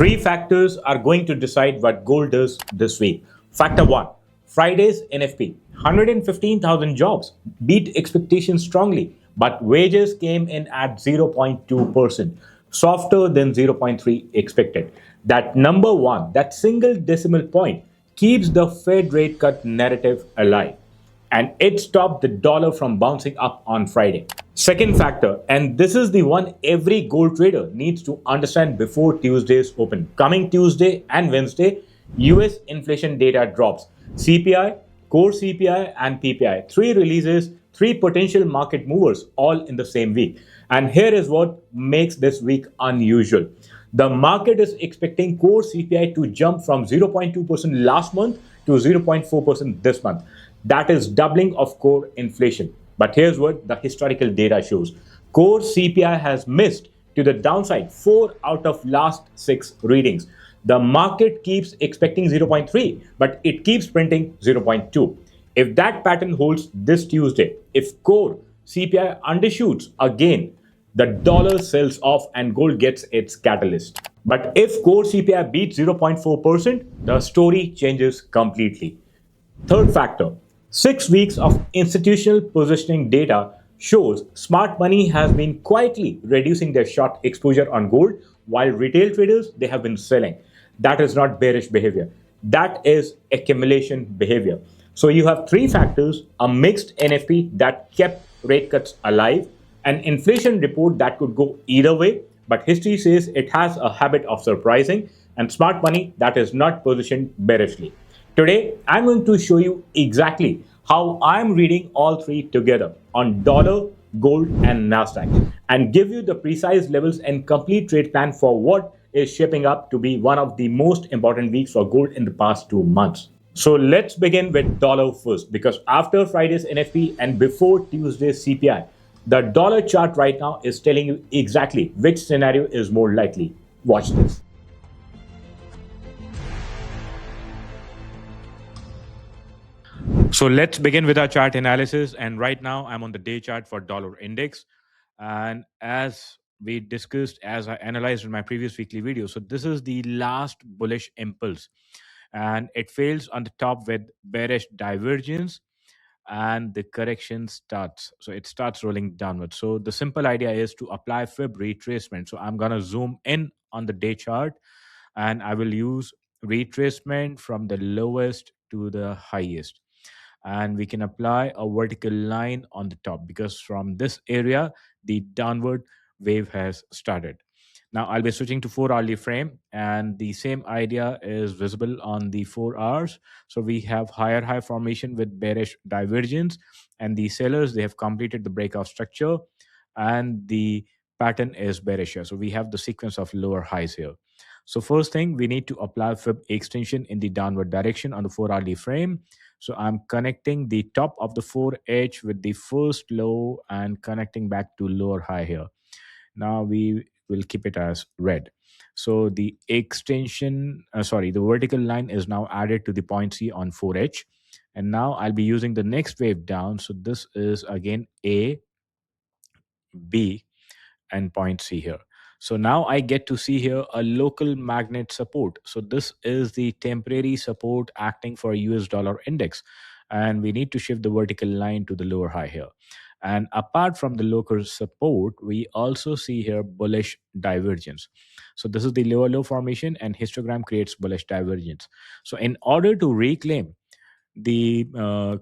Three factors are going to decide what gold does this week. Factor 1, Friday's NFP. 115,000 jobs beat expectations strongly, but wages came in at 0.2%, softer than 0.3 expected. That number one, that single decimal point, keeps the Fed rate cut narrative alive, and it stopped the dollar from bouncing up on Friday. Second factor, and this is the one every gold trader needs to understand before Tuesday's open. Coming Tuesday and Wednesday, US inflation data drops. CPI, core CPI, and PPI. Three releases, three potential market movers all in the same week. And here is what makes this week unusual. The market is expecting core CPI to jump from 0.2% last month to 0.4% this month. That is doubling of core inflation. But here's what the historical data shows. Core CPI has missed to the downside 4 out of last 6 readings. The market keeps expecting 0.3, but it keeps printing 0.2. If that pattern holds this Tuesday, if core CPI undershoots again, the dollar sells off and gold gets its catalyst. But if core CPI beats 0.4%, the story changes completely. Third factor, 6 weeks of institutional positioning data shows smart money has been quietly reducing their short exposure on gold, while retail traders, they have been selling. That is not bearish behavior. That is accumulation behavior. So you have three factors: a mixed NFP that kept rate cuts alive, an inflation report that could go either way, but history says it has a habit of surprising, and smart money that is not positioned bearishly. Today, I'm going to show you exactly how I'm reading all three together on dollar, gold, and NASDAQ, and give you the precise levels and complete trade plan for what is shaping up to be one of the most important weeks for gold in the past 2 months. So let's begin with dollar first, because after Friday's NFP and before Tuesday's CPI, the dollar chart right now is telling you exactly which scenario is more likely. Watch this. So let's begin with our chart analysis. And right now I'm on the day chart for dollar index. And as we discussed, as I analyzed in my previous weekly video, so this is the last bullish impulse. And it fails on the top with bearish divergence, and the correction starts. So it starts rolling downwards. So the simple idea is to apply fib retracement. So I'm going to zoom in on the day chart, and I will use retracement from the lowest to the highest, and we can apply a vertical line on the top, because from this area the downward wave has started. Now I'll be switching to 4-hourly frame, and the same idea is visible on the 4 hours. So we have higher high formation with bearish divergence, and the sellers, they have completed the breakout structure, and the pattern is bearish here. So we have the sequence of lower highs here. So first thing, we need to apply fib extension in the downward direction on the 4-hourly frame. So I'm connecting the top of the 4H with the first low and connecting back to lower high here. Now we will keep it as red. So the extension, the vertical line is now added to the point C on 4H. And now I'll be using the next wave down. So this is again A, B, and point C here. So now I get to see here a local magnet support. So this is the temporary support acting for US dollar index. And we need to shift the vertical line to the lower high here. And apart from the local support, we also see here bullish divergence. So this is the lower low formation, and histogram creates bullish divergence. So in order to reclaim the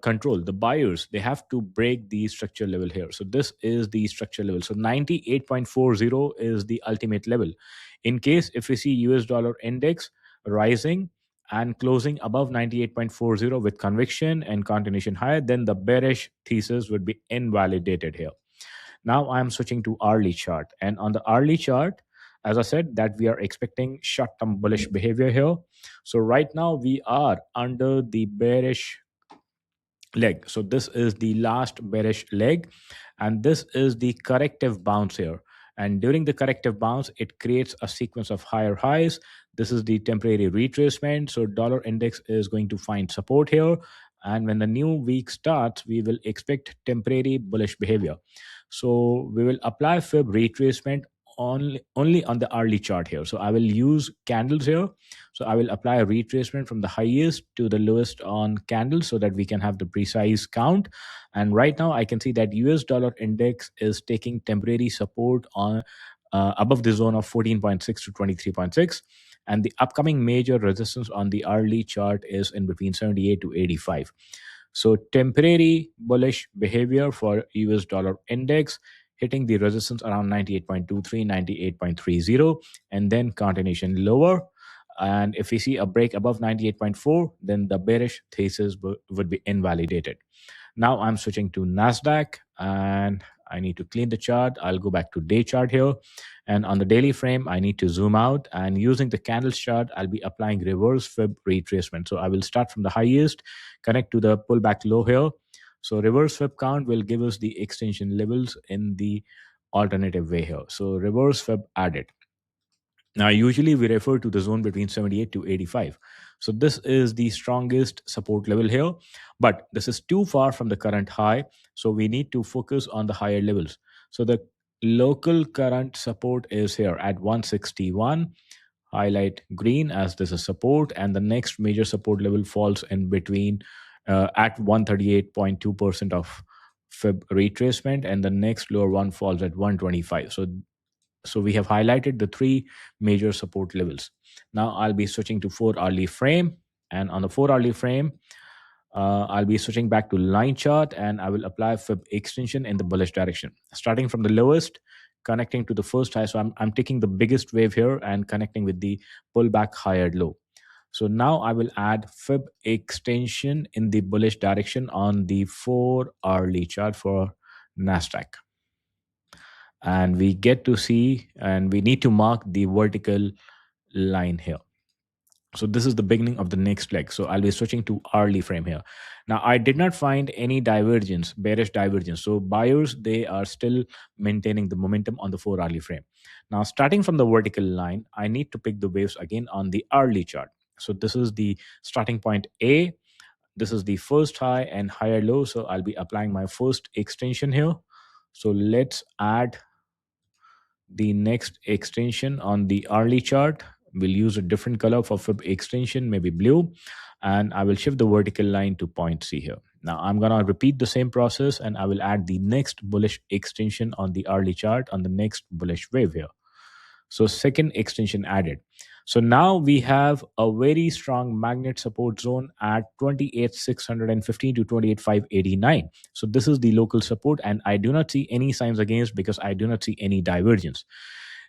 control, the buyers, they have to break the structure level here. So this is the structure level. So 98.40 is the ultimate level. In case if we see US dollar index rising and closing above 98.40 with conviction and continuation higher, then the bearish thesis would be invalidated here. Now I'm switching to hourly chart, and on the hourly chart, as I said, that we are expecting short-term bullish behavior here. So right now we are under the bearish leg. So this is the last bearish leg, and this is the corrective bounce here. And during the corrective bounce, it creates a sequence of higher highs. This is the temporary retracement. So dollar index is going to find support here. And when the new week starts, we will expect temporary bullish behavior. So we will apply fib retracement only on the hourly chart here. So I will use candles here. So I will apply a retracement from the highest to the lowest on candles so that we can have the precise count. And right now I can see that US dollar index is taking temporary support on above the zone of 14.6 to 23.6, and the upcoming major resistance on the hourly chart is in between 78 to 85. So temporary bullish behavior for US dollar index hitting the resistance around 98.23, 98.30, and then continuation lower. And if we see a break above 98.4, then the bearish thesis would be invalidated. Now I'm switching to NASDAQ, and I need to clean the chart. I'll go back to day chart here. And on the daily frame, I need to zoom out. And using the candles chart, I'll be applying reverse fib retracement. So I will start from the highest, connect to the pullback low here. So reverse fib count will give us the extension levels in the alternative way here. So reverse fib added. Now, usually we refer to the zone between 78 to 85. So this is the strongest support level here, but this is too far from the current high. So we need to focus on the higher levels. So the local current support is here at 161. Highlight green as this is support, and the next major support level falls in between at 138.2% of fib retracement, and the next lower one falls at 125. So we have highlighted the three major support levels. Now I'll be switching to 4 hourly frame, and on the 4 hourly frame, I'll be switching back to line chart, and I will apply fib extension in the bullish direction, starting from the lowest, connecting to the first high. So I'm taking the biggest wave here and connecting with the pullback higher low. So now I will add fib extension in the bullish direction on the 4 hourly chart for NASDAQ. And we get to see, and we need to mark the vertical line here. So this is the beginning of the next leg. So I'll be switching to hourly frame here. Now I did not find any divergence, bearish divergence. So buyers, they are still maintaining the momentum on the 4 hourly frame. Now starting from the vertical line, I need to pick the waves again on the hourly chart. So this is the starting point A. This is the first high and higher low. So I'll be applying my first extension here. So let's add the next extension on the hourly chart. We'll use a different color for fib extension, maybe blue, and I will shift the vertical line to point C here. Now I'm gonna repeat the same process, and I will add the next bullish extension on the hourly chart on the next bullish wave here. So second extension added. So now we have a very strong magnet support zone at 28,615 to 28,589. So this is the local support, and I do not see any signs against because I do not see any divergence.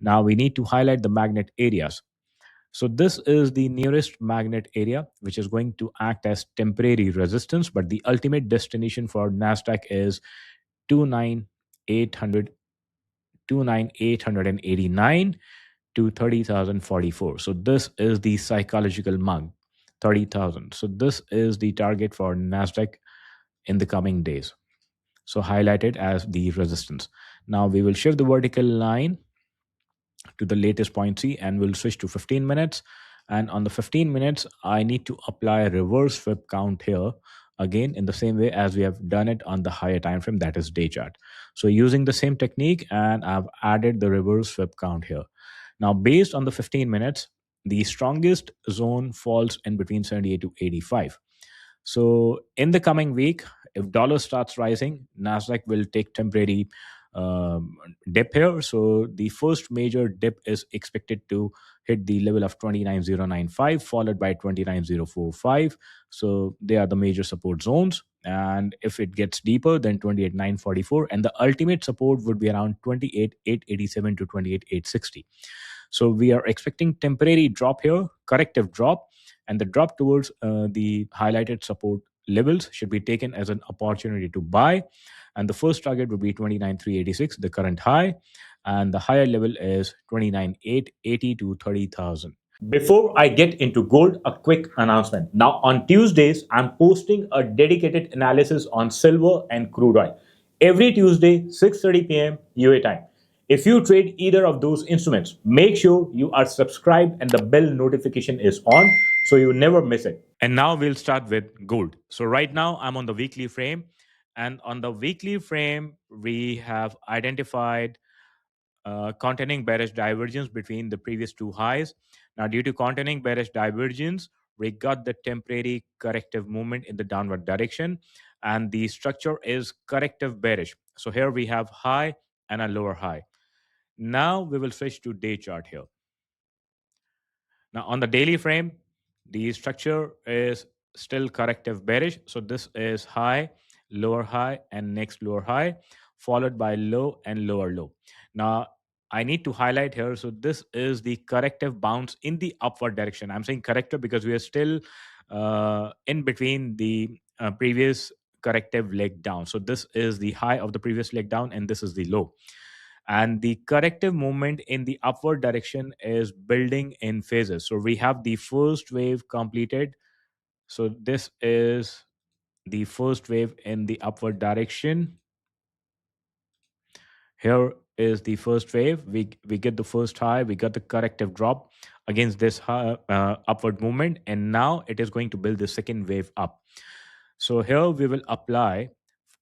Now we need to highlight the magnet areas. So this is the nearest magnet area, which is going to act as temporary resistance, but the ultimate destination for NASDAQ is 29,800, 29,889 to 30,044. So this is the psychological mark, 30,000. So this is the target for NASDAQ in the coming days. So highlight it as the resistance. Now we will shift the vertical line to the latest point C, and we'll switch to 15 minutes. And on the 15 minutes, I need to apply a reverse fib count here again in the same way as we have done it on the higher time frame, that is day chart. So using the same technique, and I've added the reverse fib count here. Now based on the 15 minutes, the strongest zone falls in between 78 to 85. So in the coming week, if dollar starts rising, NASDAQ will take temporary dip here. So the first major dip is expected to hit the level of 29,095, followed by 29,045. So they are the major support zones. And if it gets deeper, then 28,944. And the ultimate support would be around 28,887 to 28,860. So we are expecting temporary drop here, corrective drop, and the drop towards the highlighted support levels should be taken as an opportunity to buy. And the first target would be 29,386, the current high, and the higher level is 29,880 to 30,000. Before I get into gold, a quick announcement. Now on Tuesdays, I'm posting a dedicated analysis on silver and crude oil. Every Tuesday, 6:30 p.m. UA time. If you trade either of those instruments, make sure you are subscribed and the bell notification is on so you never miss it. And now we'll start with gold. So right now I'm on the weekly frame, and on the weekly frame we have identified containing bearish divergence between the previous two highs. Now, due to containing bearish divergence, we got the temporary corrective movement in the downward direction, and the structure is corrective bearish. So here we have high and a lower high. Now we will switch to day chart here. Now, on the daily frame, the structure is still corrective bearish. So this is high, lower high, and next lower high, followed by low and lower low. Now, I need to highlight here. So this is the corrective bounce in the upward direction. I'm saying corrective because we are still in between the previous corrective leg down. So this is the high of the previous leg down, and this is the low, and the corrective movement in the upward direction is building in phases. So we have the first wave completed. So this is the first wave in the upward direction. Here is the first wave. We get the first high, we got the corrective drop against this high, upward movement, and now it is going to build the second wave up. So here we will apply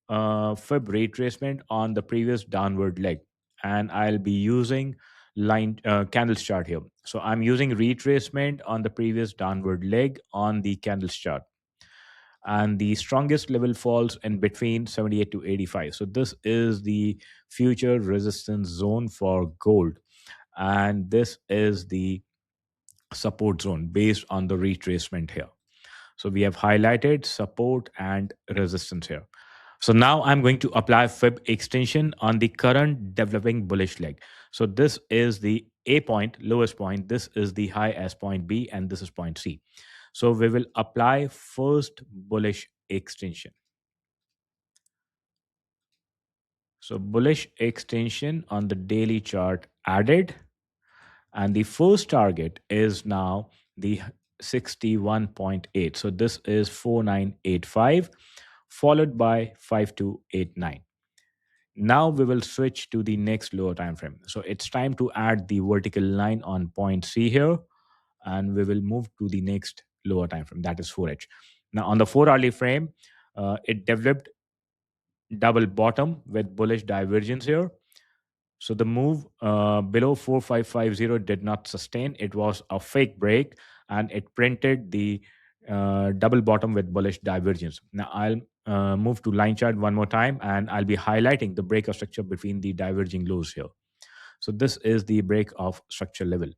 fib retracement on the previous downward leg, and I'll be using line candles chart here. So I'm using retracement on the previous downward leg on the candles chart, and the strongest level falls in between 78 to 85. So this is the future resistance zone for gold, and this is the support zone based on the retracement here. So we have highlighted support and resistance here. So now I'm going to apply fib extension on the current developing bullish leg. So this is the A point, lowest point. This is the high as point B, and this is point C. So we will apply first bullish extension. So bullish extension on the daily chart added, and the first target is now the 61.8. So this is 4985 followed by 5289. Now we will switch to the next lower time frame. So it's time to add the vertical line on point C here, and we will move to the next lower time frame, that is 4H. Now on the 4 hourly frame, it developed double bottom with bullish divergence here. So the move below 4550 did not sustain. It was a fake break, and it printed the double bottom with bullish divergence. Now I'll move to line chart one more time, and I'll be highlighting the break of structure between the diverging lows here. So this is the break of structure level.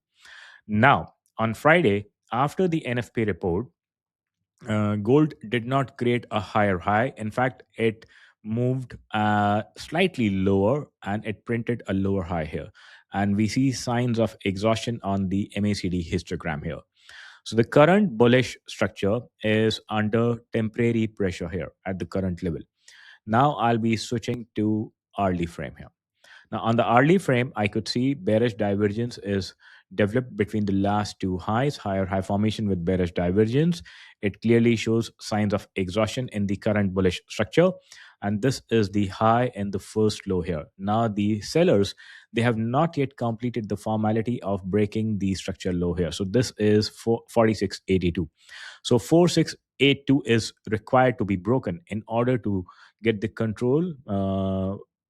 Now on Friday, after the NFP report, gold did not create a higher high. In fact, it moved slightly lower, and it printed a lower high here. And we see signs of exhaustion on the MACD histogram here. So the current bullish structure is under temporary pressure here at the current level. Now I'll be switching to hourly frame here. Now, on the hourly frame, I could see bearish divergence is developed between the last two highs, higher high formation with bearish divergence. It clearly shows signs of exhaustion in the current bullish structure. And this is the high and the first low here. Now, the sellers, they have not yet completed the formality of breaking the structure low here. So this is 4682. So 4682 is required to be broken in order to get the control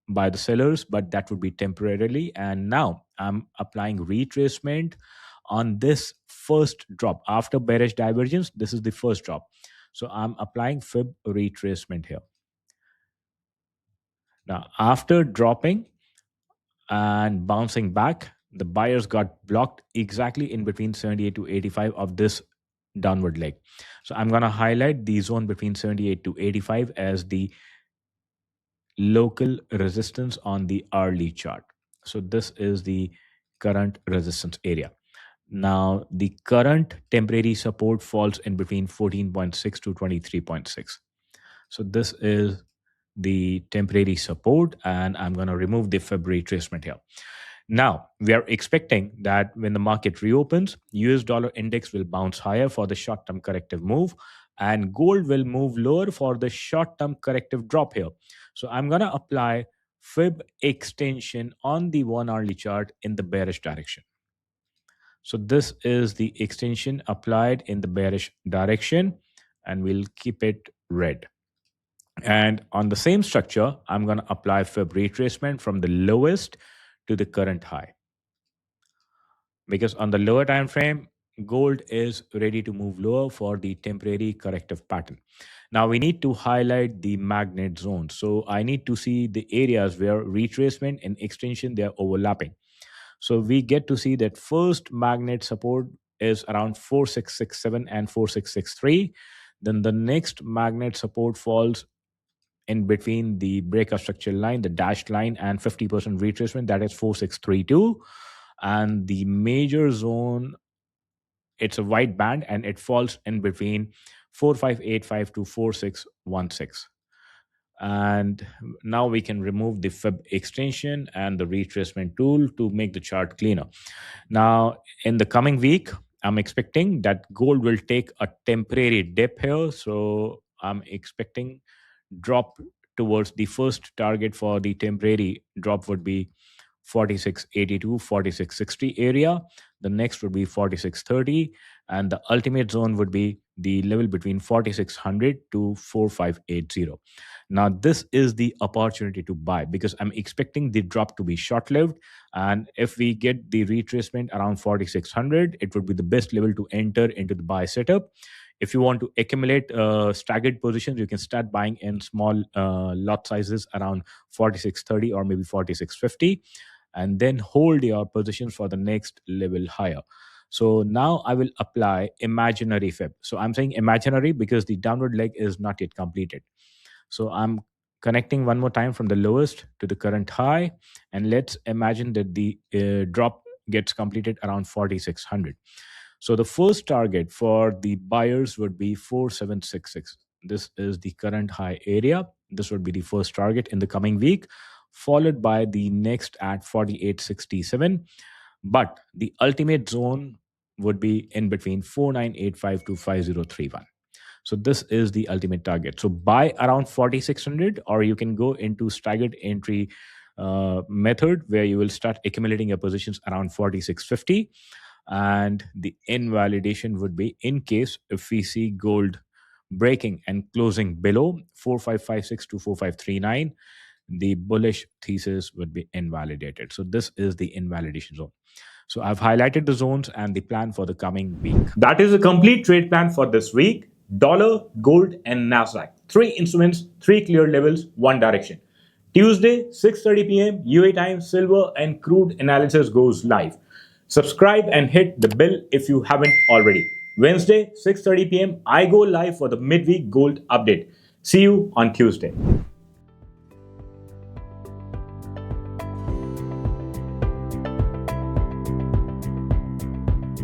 by the sellers, but that would be temporarily. And now I'm applying retracement on this first drop after bearish divergence. This is the first drop. So I'm applying fib retracement here. Now, after dropping and bouncing back, the buyers got blocked exactly in between 78 to 85 of this downward leg. So I'm going to highlight the zone between 78 to 85 as the local resistance on the hourly chart. So this is the current resistance area. Now the current temporary support falls in between 14.6 to 23.6. So this is the temporary support, and I'm going to remove the February retracement here. Now, we are expecting that when the market reopens, US dollar index will bounce higher for the short term corrective move, and gold will move lower for the short term corrective drop here. So I'm going to apply fib extension on the 1 hourly chart in the bearish direction. So this is the extension applied in the bearish direction, and we'll keep it red. And on the same structure, I'm going to apply fib retracement from the lowest to the current high. Because on the lower time frame, gold is ready to move lower for the temporary corrective pattern. Now we need to highlight the magnet zone. So I need to see the areas where retracement and extension they are overlapping. So we get to see that first magnet support is around 4667 and 4663. Then the next magnet support falls in between the breakout structure line, the dashed line, and 50% retracement, that is 4632. And the major zone, it's a white band and it falls in between 4585 to 4616. And now we can remove the fib extension and the retracement tool to make the chart cleaner. Now in the coming week, I'm expecting that gold will take a temporary dip here, so I'm expecting drop towards the first target for the temporary drop would be 4682, 4660 area. The next would be 4630, and the ultimate zone would be the level between 4600 to 4580. Now this is the opportunity to buy because I'm expecting the drop to be short lived, and if we get the retracement around 4600, it would be the best level to enter into the buy setup. If you want to accumulate staggered positions, you can start buying in small lot sizes around 4630 or maybe 4650, and then hold your positions for the next level higher. So now I will apply imaginary fib. So I'm saying imaginary because the downward leg is not yet completed. So I'm connecting one more time from the lowest to the current high, and let's imagine that the drop gets completed around 4600. So the first target for the buyers would be 4766. This is the current high area. This would be the first target in the coming week, followed by the next at 4867. But the ultimate zone would be in between 4985 to 5031. So this is the ultimate target. So buy around 4600, or you can go into staggered entry method where you will start accumulating your positions around 4650. And the invalidation would be in case if we see gold breaking and closing below 4556 to 4539, the bullish thesis would be invalidated. So this is the invalidation zone. So I've highlighted the zones and the plan for the coming week. That is a complete trade plan for this week. Dollar, gold, and NASDAQ. Three instruments, three clear levels, one direction. Tuesday, 6:30 p.m. UA time, silver and crude analysis goes live. Subscribe and hit the bell if you haven't already. Wednesday, 6:30 p.m. I go live for the midweek gold update. See you on Tuesday.